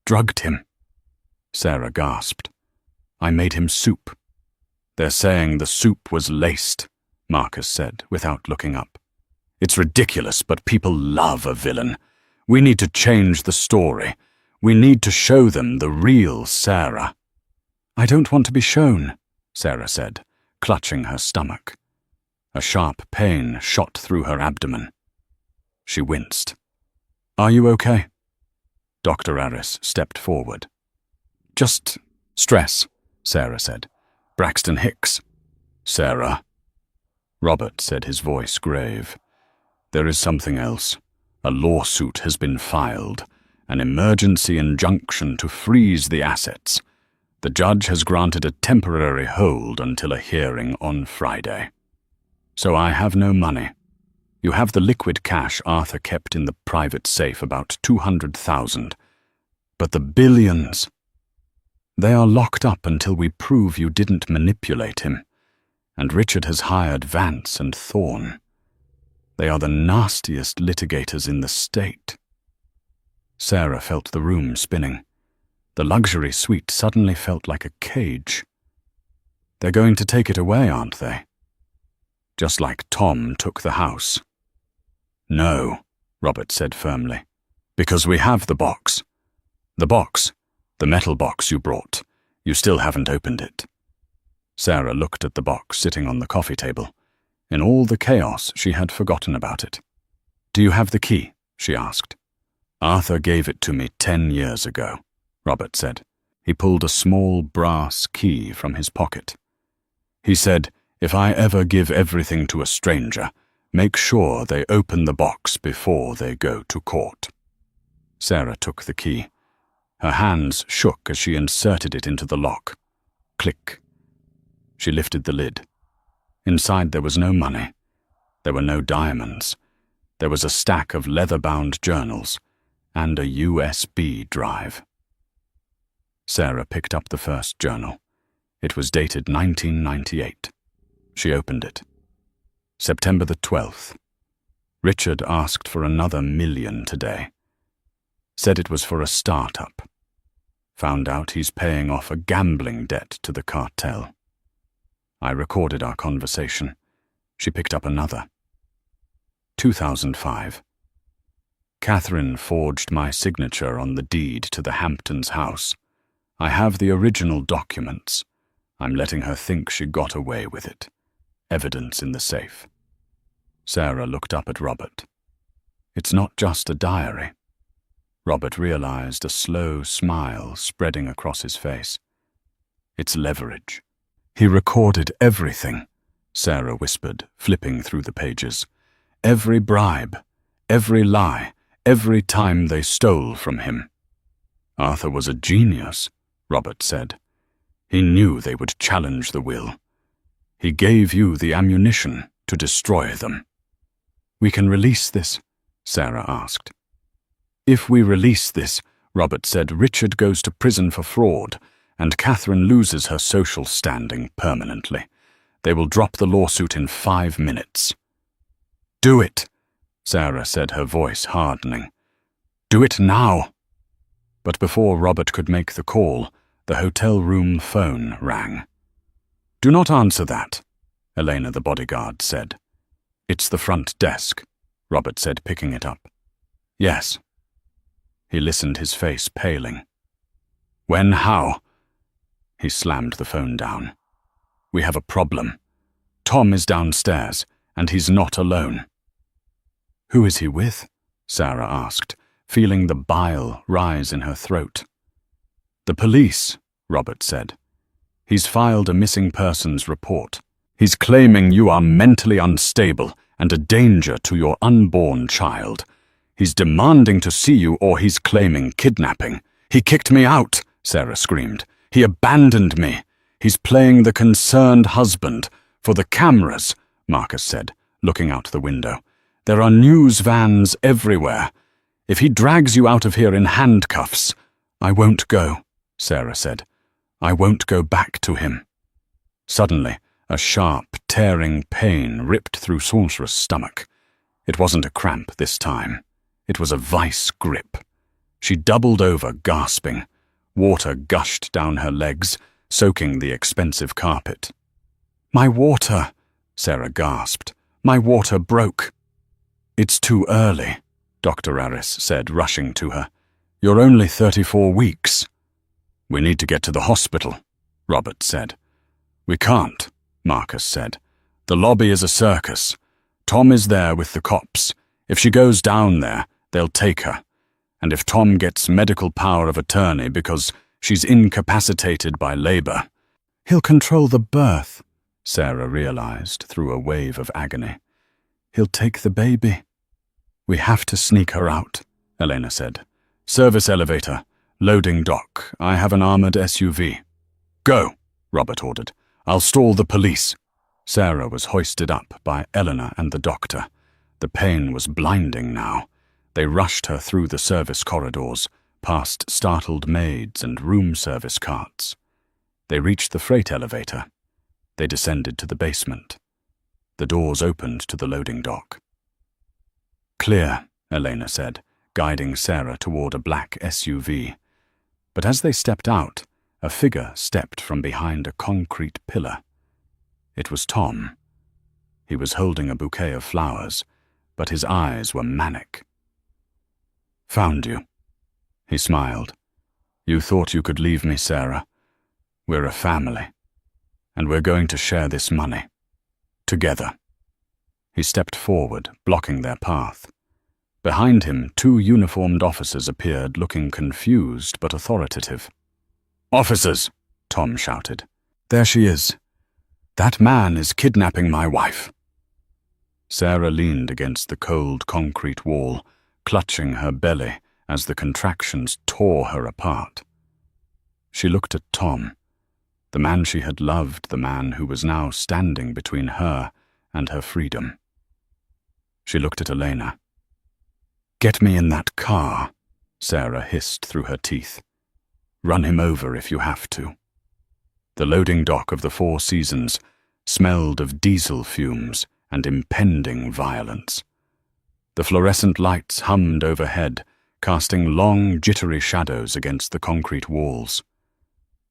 Speaker 1: "Drugged him?" Sarah gasped. "I made him soup." "They're saying the soup was laced," Marcus said, without looking up. "It's ridiculous, but people love a villain. We need to change the story. We need to show them the real Sarah." "I don't want to be shown," Sarah said, clutching her stomach. A sharp pain shot through her abdomen. She winced. "Are you okay?" Dr. Aris stepped forward. "Just stress," Sarah said. "Braxton Hicks." "Sarah." Robert said, his voice grave. "There is something else. A lawsuit has been filed, an emergency injunction to freeze the assets. The judge has granted a temporary hold until a hearing on Friday. So I have no money. You have the liquid cash Arthur kept in the private safe, about 200,000. But the billions, they are locked up until we prove you didn't manipulate him. And Richard has hired Vance and Thorne. They are the nastiest litigators in the state." Sarah felt the room spinning. The luxury suite suddenly felt like a cage. "They're going to take it away, aren't they? Just like Tom took the house." "No," Robert said firmly, "because we have the box. The box, the metal box you brought. You still haven't opened it." Sarah looked at the box sitting on the coffee table. In all the chaos, she had forgotten about it. "Do you have the key?" she asked. "Arthur gave it to me 10 years ago," Robert said. He pulled a small brass key from his pocket. He said, "If I ever give everything to a stranger, make sure they open the box before they go to court." Sarah took the key. Her hands shook as she inserted it into the lock. Click. She lifted the lid. Inside there was no money. There were no diamonds. There was a stack of leather-bound journals and a USB drive. Sarah picked up the first journal. It was dated 1998. She opened it. September the 12th. Richard asked for another $1 million today. Said it was for a startup. Found out he's paying off a gambling debt to the cartel. I recorded our conversation. She picked up another. 2005. Catherine forged my signature on the deed to the Hamptons house. I have the original documents. I'm letting her think she got away with it. Evidence in the safe. Sarah looked up at Robert. "It's not just a diary." Robert realized a slow smile spreading across his face. "It's leverage. He recorded everything, Sarah whispered, flipping through the pages. Every bribe, every lie, every time they stole from him. Arthur was a genius, Robert said. He knew they would challenge the will. He gave you the ammunition to destroy them. We can release this, Sarah asked. If we release this, Robert said, Richard goes to prison for fraud, and Catherine loses her social standing permanently. They will drop the lawsuit in 5 minutes. Do it, Sarah said, her voice hardening. Do it now. But before Robert could make the call, the hotel room phone rang. Do not answer that, Elena the bodyguard said. It's the front desk, Robert said, picking it up. Yes. He listened, his face paling. When, how? He slammed the phone down. We have a problem. Tom is downstairs, and he's not alone. Who is he with? Sarah asked, feeling the bile rise in her throat. The police, Robert said. He's filed a missing persons report. He's claiming you are mentally unstable and a danger to your unborn child. He's demanding to see you, or he's claiming kidnapping. He kicked me out, Sarah screamed. He abandoned me. He's playing the concerned husband. For the cameras, Marcus said, looking out the window. There are news vans everywhere. If he drags you out of here in handcuffs, I won't go, Sarah said. I won't go back to him. Suddenly, a sharp, tearing pain ripped through Sauncerous' stomach. It wasn't a cramp this time. It was a vice grip. She doubled over, gasping. Water gushed down her legs, soaking the expensive carpet. My water, Sarah gasped. My water broke. It's too early, Dr. Arris said, rushing to her. You're only 34 weeks. We need to get to the hospital, Robert said. We can't, Marcus said. The lobby is a circus. Tom is there with the cops. If she goes down there, they'll take her. And if Tom gets medical power of attorney because she's incapacitated by labor, he'll control the birth, Sarah realized through a wave of agony. He'll take the baby. We have to sneak her out, Elena said. Service elevator. Loading dock. I have an armored SUV. Go, Robert ordered. I'll stall the police. Sarah was hoisted up by Eleanor and the doctor. The pain was blinding now. They rushed her through the service corridors, past startled maids and room service carts. They reached the freight elevator. They descended to the basement. The doors opened to the loading dock. Clear, Elena said, guiding Sarah toward a black SUV. But as they stepped out, a figure stepped from behind a concrete pillar. It was Tom. He was holding a bouquet of flowers, but his eyes were manic. Found you. He smiled. You thought you could leave me, Sarah. We're a family, and we're going to share this money. Together. He stepped forward, blocking their path. Behind him, 2 uniformed officers appeared, looking confused but authoritative. Officers, Tom shouted. There she is. That man is kidnapping my wife. Sarah leaned against the cold concrete wall, clutching her belly as the contractions tore her apart. She looked at Tom, the man she had loved, the man who was now standing between her and her freedom. She looked at Elena. Get me in that car, Sarah hissed through her teeth. Run him over if you have to. The loading dock of the Four Seasons smelled of diesel fumes and impending violence. The fluorescent lights hummed overhead, casting long, jittery shadows against the concrete walls.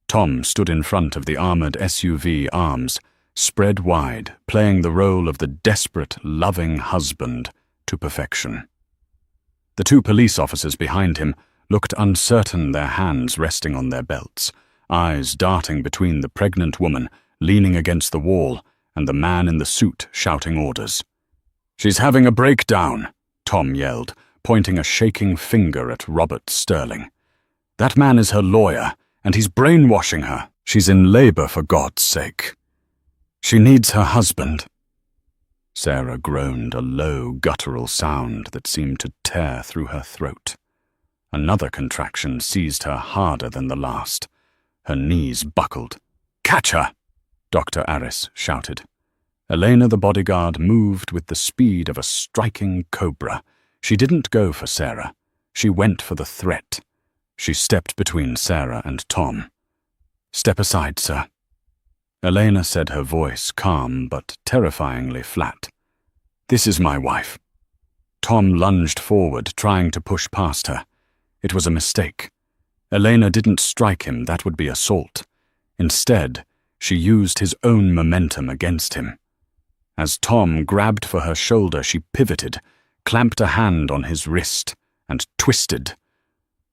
Speaker 1: Tom stood in front of the armored SUV, arms spread wide, playing the role of the desperate, loving husband to perfection. The 2 police officers behind him looked uncertain, their hands resting on their belts, eyes darting between the pregnant woman leaning against the wall and the man in the suit shouting orders. She's having a breakdown, Tom yelled, pointing a shaking finger at Robert Sterling. That man is her lawyer, and he's brainwashing her, She's in labor, for God's sake. She needs her husband." Sarah groaned a low, guttural sound that seemed to tear through her throat. Another contraction seized her harder than the last. Her knees buckled. "Catch her!" Dr. Arris shouted. Elena the bodyguard moved with the speed of a striking cobra. She didn't go for Sarah. She went for the threat. She stepped between Sarah and Tom. "Step aside, sir." Elena said, her voice calm but terrifyingly flat. "This is my wife." Tom lunged forward, trying to push past her. It was a mistake. Elena didn't strike him, that would be assault. Instead, she used his own momentum against him. As Tom grabbed for her shoulder, she pivoted, clamped a hand on his wrist, and twisted.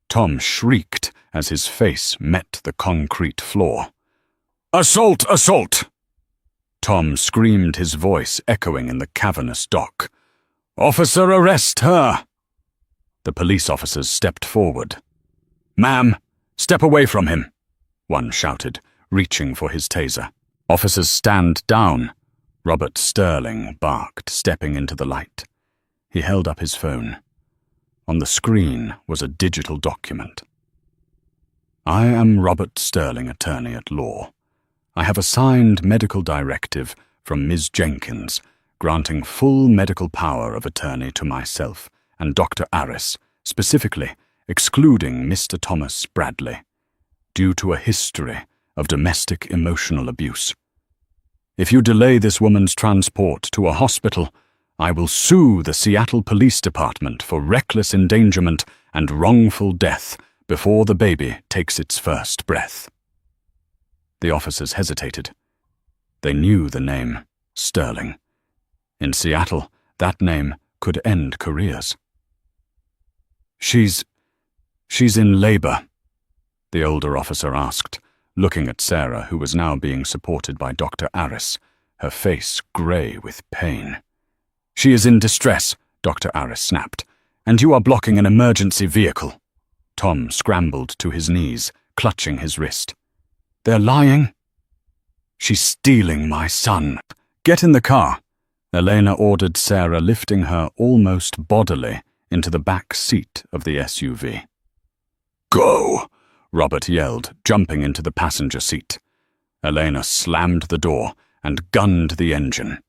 Speaker 1: Tom shrieked as his face met the concrete floor. "Assault! Assault!" Tom screamed, his voice echoing in the cavernous dock. "Officer, arrest her!" The police officers stepped forward. "Ma'am, step away from him," one shouted, reaching for his taser. "Officers, stand down," Robert Sterling barked, stepping into the light. He held up his phone. On the screen was a digital document. "I am Robert Sterling, attorney at law. I have a signed medical directive from Ms. Jenkins, granting full medical power of attorney to myself and Dr. Arris, specifically excluding Mr. Thomas Bradley, due to a history of domestic emotional abuse. If you delay this woman's transport to a hospital, I will sue the Seattle Police Department for reckless endangerment and wrongful death before the baby takes its first breath." The officers hesitated. They knew the name, Sterling. In Seattle, that name could end careers. She's in labor," the older officer asked, looking at Sarah, who was now being supported by Dr. Arris, her face grey with pain. "She is in distress," Dr. Arris snapped, "and you are blocking an emergency vehicle." Tom scrambled to his knees, clutching his wrist. "They're lying?" "She's stealing my son. Get in the car," Elena ordered Sarah, lifting her almost bodily into the back seat of the SUV. "Go!" Robert yelled, jumping into the passenger seat. Elena slammed the door and gunned the engine.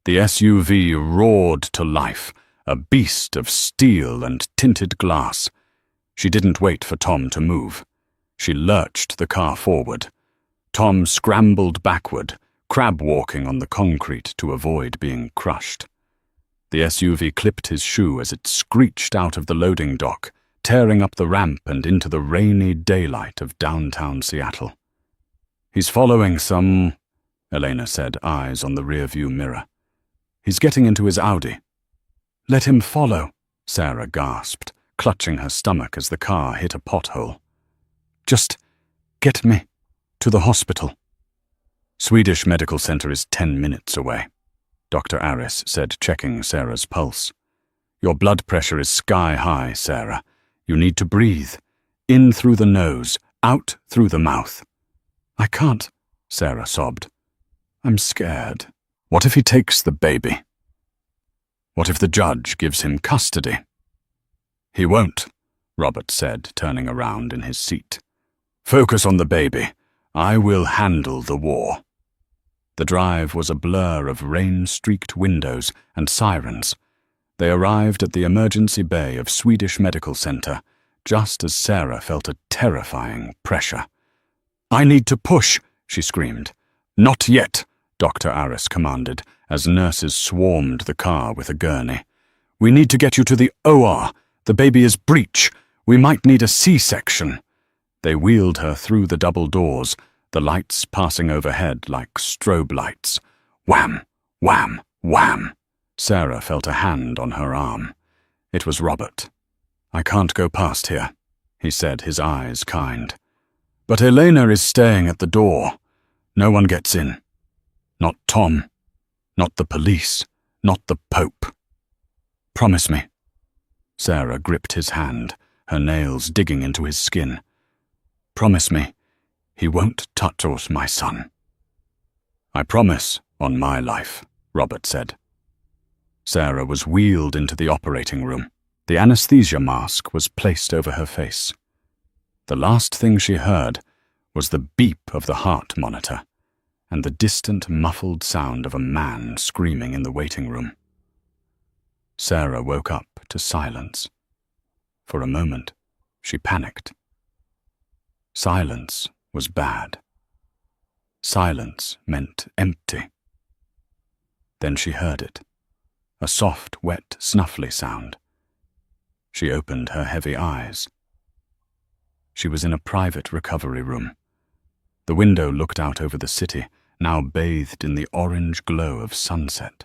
Speaker 1: The SUV roared to life, a beast of steel and tinted glass. She didn't wait for Tom to move. She lurched the car forward. Tom scrambled backward, crab-walking on the concrete to avoid being crushed. The SUV clipped his shoe as it screeched out of the loading dock, tearing up the ramp and into the rainy daylight of downtown Seattle. "He's following some," Elena said, eyes on the rearview mirror. "He's getting into his Audi." "Let him follow," Sarah gasped, clutching her stomach as the car hit a pothole. "Just get me to the hospital." "Swedish Medical Center is 10 minutes away," Dr. Arris said, checking Sarah's pulse. "Your blood pressure is sky high, Sarah. You need to breathe. In through the nose, out through the mouth." "I can't," Sarah sobbed. "I'm scared." "What if he takes the baby? What if the judge gives him custody?" "He won't," Robert said, turning around in his seat. "Focus on the baby. I will handle the war." The drive was a blur of rain-streaked windows and sirens. They arrived at the emergency bay of Swedish Medical Center, just as Sarah felt a terrifying pressure. "I need to push," she screamed. "Not yet," Dr. Arris commanded, as nurses swarmed the car with a gurney. "We need to get you to the OR. The baby is breech. We might need a C-section." They wheeled her through the double doors, the lights passing overhead like strobe lights. Wham! Wham! Wham! Sarah felt a hand on her arm. It was Robert. "I can't go past here," he said, his eyes kind. "But Elena is staying at the door. No one gets in. Not Tom. Not the police. Not the Pope. Promise me." Sarah gripped his hand, her nails digging into his skin. "Promise me, He won't touch my son." "I promise on my life," Robert said. Sarah was wheeled into the operating room. The anesthesia mask was placed over her face. The last thing she heard was the beep of the heart monitor and the distant muffled sound of a man screaming in the waiting room. Sarah woke up to silence. For a moment, she panicked. Silence was bad. Silence meant empty. Then she heard it, a soft, wet, snuffly sound. She opened her heavy eyes. She was in a private recovery room. The window looked out over the city, now bathed in the orange glow of sunset.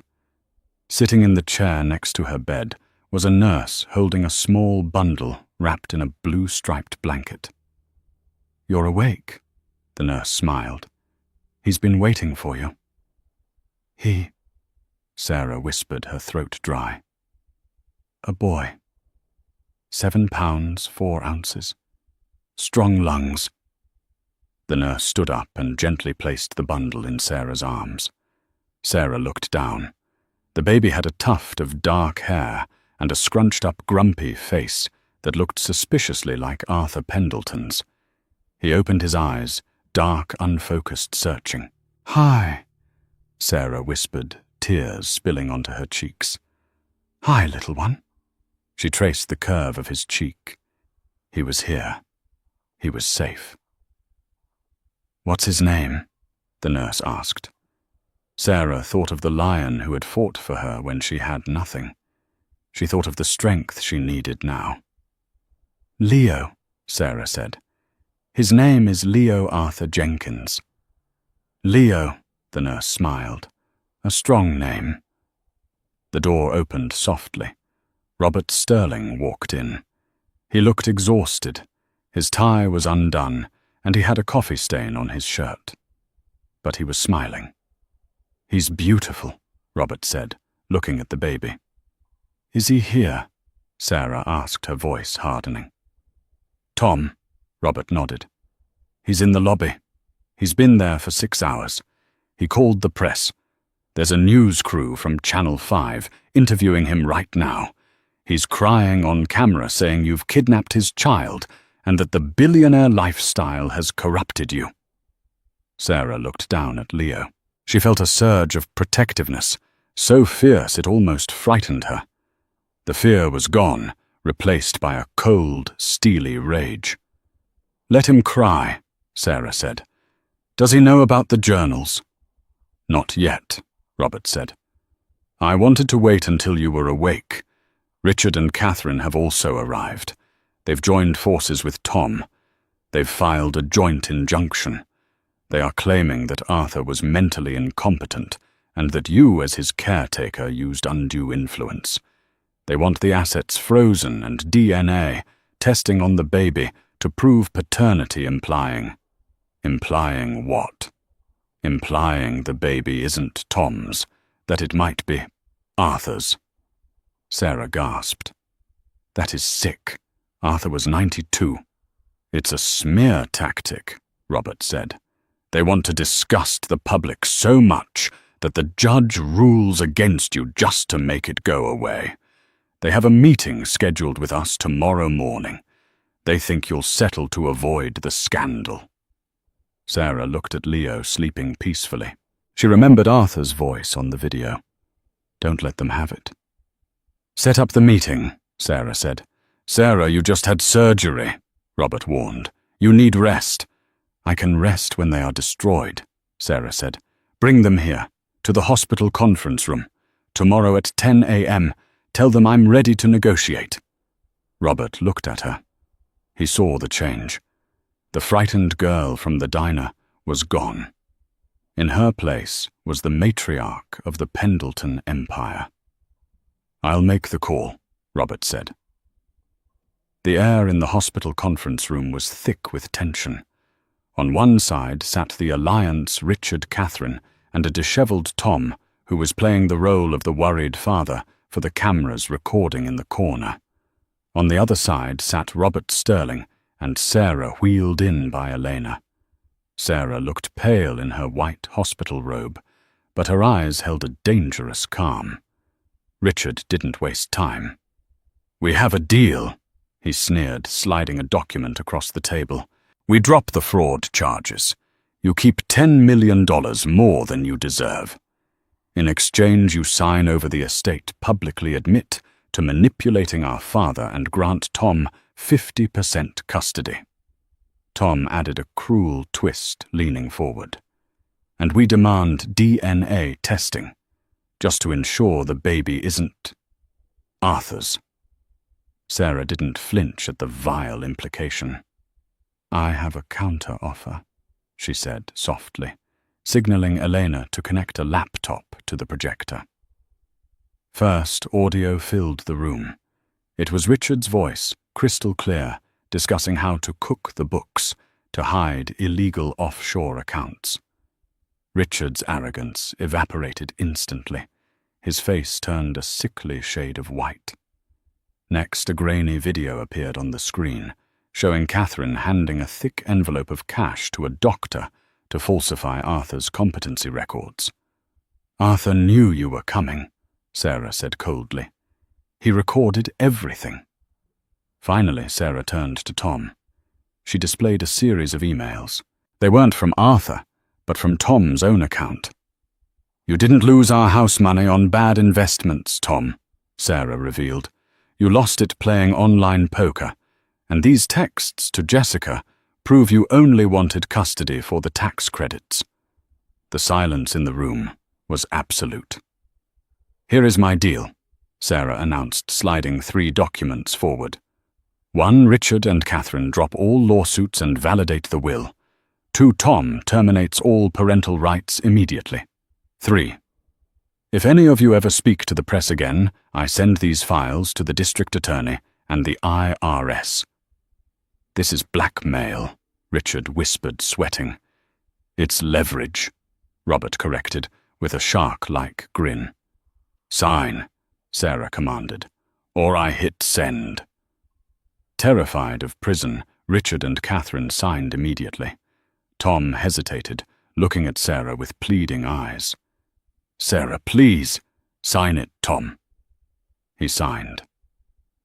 Speaker 1: Sitting in the chair next to her bed was a nurse holding a small bundle wrapped in a blue-striped blanket. "You're awake," the nurse smiled. "He's been waiting for you." "He," Sarah whispered, her throat dry. "A boy. 7 pounds, 4 ounces. Strong lungs." The nurse stood up and gently placed the bundle in Sarah's arms. Sarah looked down. The baby had a tuft of dark hair and a scrunched-up, grumpy face that looked suspiciously like Arthur Pendleton's. He opened his eyes, dark, unfocused, searching. "Hi," Sarah whispered, tears spilling onto her cheeks. "Hi, little one." She traced the curve of his cheek. He was here. He was safe. "What's his name?" the nurse asked. Sarah thought of the lion who had fought for her when she had nothing. She thought of the strength she needed now. "Leo," Sarah said. "His name is Leo Arthur Jenkins." "Leo," the nurse smiled. "A strong name." The door opened softly. Robert Sterling walked in. He looked exhausted. His tie was undone, and he had a coffee stain on his shirt. But he was smiling. "He's beautiful," Robert said, looking at the baby. "Is he here?" Sarah asked, her voice hardening. "Tom," Robert nodded. "He's in the lobby. He's been there for 6 hours. He called the press. There's a news crew from Channel 5 interviewing him right now. He's crying on camera saying you've kidnapped his child and that the billionaire lifestyle has corrupted you." Sarah looked down at Leo. She felt a surge of protectiveness, so fierce it almost frightened her. The fear was gone, replaced by a cold, steely rage. "Let him cry," Sarah said. "Does he know about the journals?" "Not yet," Robert said. "I wanted to wait until you were awake. Richard and Catherine have also arrived. They've joined forces with Tom. They've filed a joint injunction. They are claiming that Arthur was mentally incompetent and that you, as his caretaker, used undue influence. They want the assets frozen and DNA, testing on the baby to prove paternity, implying what? Implying the baby isn't Tom's, that it might be Arthur's." Sarah gasped. "That is sick. Arthur was 92. "It's a smear tactic," Robert said. "They want to disgust the public so much that the judge rules against you just to make it go away. They have a meeting scheduled with us tomorrow morning. They think you'll settle to avoid the scandal." Sarah looked at Leo sleeping peacefully. She remembered Arthur's voice on the video. "Don't let them have it." "Set up the meeting," Sarah said. "Sarah, you just had surgery," Robert warned. "You need rest." "I can rest when they are destroyed," Sarah said. "Bring them here, to the hospital conference room. Tomorrow at 10 a.m. Tell them I'm ready to negotiate." Robert looked at her. He saw the change. The frightened girl from the diner was gone. In her place was the matriarch of the Pendleton Empire. "I'll make the call," Robert said. The air in the hospital conference room was thick with tension. On one side sat the Alliance Richard Catherine and a disheveled Tom who was playing the role of the worried father for the cameras recording in the corner. On the other side sat Robert Sterling and Sarah, wheeled in by Elena. Sarah looked pale in her white hospital robe, but her eyes held a dangerous calm. Richard didn't waste time. "We have a deal," he sneered, sliding a document across the table. "We drop the fraud charges. You keep $10 million more than you deserve. In exchange, you sign over the estate, publicly admit to manipulating our father, and grant Tom 50% custody." Tom added a cruel twist, leaning forward. "And we demand DNA testing, just to ensure the baby isn't Arthur's." Sarah didn't flinch at the vile implication. "I have a counter-offer," she said softly, signaling Elena to connect a laptop to the projector. First, audio filled the room. It was Richard's voice, crystal clear, discussing how to cook the books to hide illegal offshore accounts. Richard's arrogance evaporated instantly. His face turned a sickly shade of white. Next, a grainy video appeared on the screen, showing Catherine handing a thick envelope of cash to a doctor to falsify Arthur's competency records. "Arthur knew you were coming," Sarah said coldly. "He recorded everything." Finally, Sarah turned to Tom. She displayed a series of emails. They weren't from Arthur, but from Tom's own account. "You didn't lose our house money on bad investments, Tom," Sarah revealed. "You lost it playing online poker, and these texts to Jessica prove you only wanted custody for the tax credits." The silence in the room was absolute. "Here is my deal," Sarah announced, sliding 3 documents forward. 1, Richard and Catherine drop all lawsuits and validate the will. 2, Tom terminates all parental rights immediately. 3, if any of you ever speak to the press again, I send these files to the district attorney and the IRS. "This is blackmail," Richard whispered, sweating. "It's leverage," Robert corrected, with a shark-like grin. "Sign," Sarah commanded, "or I hit send." Terrified of prison, Richard and Catherine signed immediately. Tom hesitated, looking at Sarah with pleading eyes. "Sarah, please, sign it, Tom." He signed.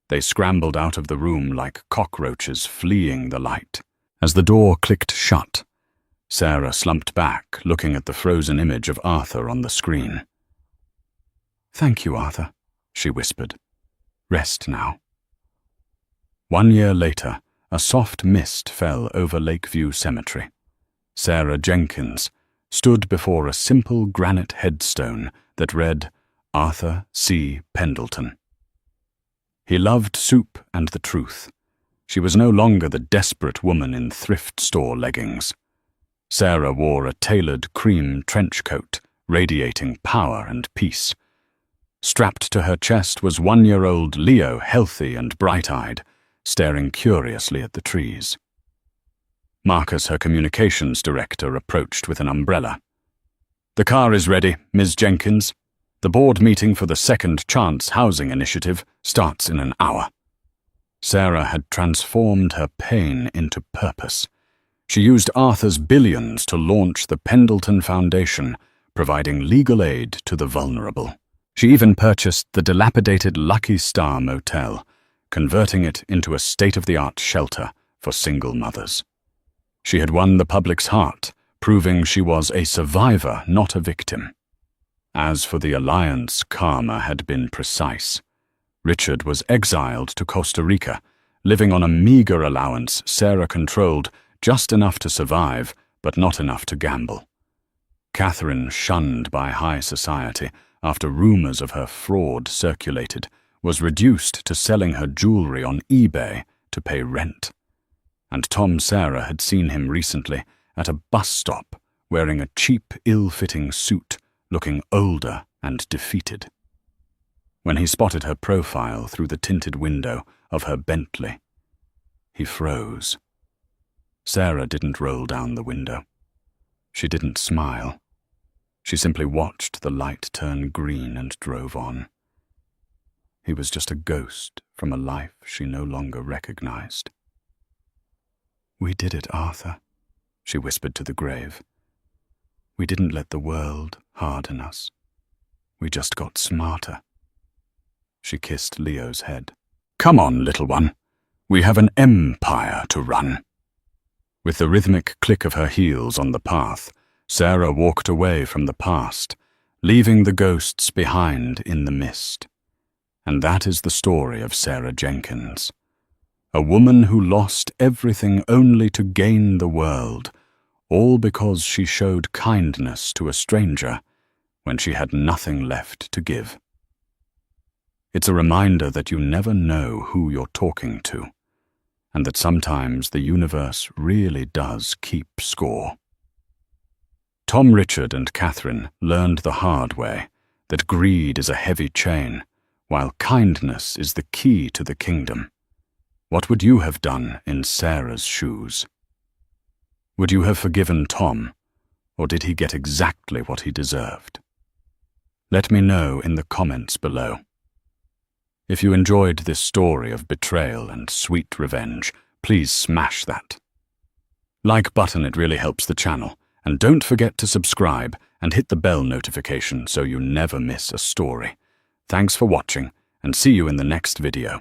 Speaker 1: They scrambled out of the room like cockroaches fleeing the light. As the door clicked shut, Sarah slumped back, looking at the frozen image of Arthur on the screen. "Thank you, Arthur," she whispered. "Rest now." 1 year later, a soft mist fell over Lakeview Cemetery. Sarah Jenkins stood before a simple granite headstone that read, "Arthur C. Pendleton." He loved soup and the truth. She was no longer the desperate woman in thrift store leggings. Sarah wore a tailored cream trench coat, radiating power and peace. Strapped to her chest was 1-year-old Leo, healthy and bright-eyed, staring curiously at the trees. Marcus, her communications director, approached with an umbrella. "The car is ready, Ms. Jenkins. The board meeting for the Second Chance Housing Initiative starts in an hour." Sarah had transformed her pain into purpose. She used Arthur's billions to launch the Pendleton Foundation, providing legal aid to the vulnerable. She even purchased the dilapidated Lucky Star Motel, converting it into a state-of-the-art shelter for single mothers. She had won the public's heart, proving she was a survivor, not a victim. As for the alliance, karma had been precise. Richard was exiled to Costa Rica, living on a meager allowance Sarah controlled, just enough to survive, but not enough to gamble. Catherine, shunned by high society after rumors of her fraud circulated, was reduced to selling her jewelry on eBay to pay rent. And Tom Sarah had seen him recently at a bus stop, wearing a cheap, ill-fitting suit, looking older and defeated. When he spotted her profile through the tinted window of her Bentley, he froze. Sarah didn't roll down the window. She didn't smile. She simply watched the light turn green and drove on. He was just a ghost from a life she no longer recognized. "We did it, Arthur," she whispered to the grave. We didn't let the world harden us. We just got smarter. She kissed Leo's head. Come on, little one. We have an empire to run. With the rhythmic click of her heels on the path, Sarah walked away from the past, leaving the ghosts behind in the mist. And that is the story of Sarah Jenkins. A woman who lost everything only to gain the world, all because she showed kindness to a stranger when she had nothing left to give. It's a reminder that you never know who you're talking to, and that sometimes the universe really does keep score. Tom Richard and Catherine learned the hard way that greed is a heavy chain, while kindness is the key to the kingdom. What would you have done in Sarah's shoes? Would you have forgiven Tom, or did he get exactly what he deserved? Let me know in the comments below. If you enjoyed this story of betrayal and sweet revenge, please smash that like button. It really helps the channel. And don't forget to subscribe and hit the bell notification so you never miss a story. Thanks for watching, and see you in the next video.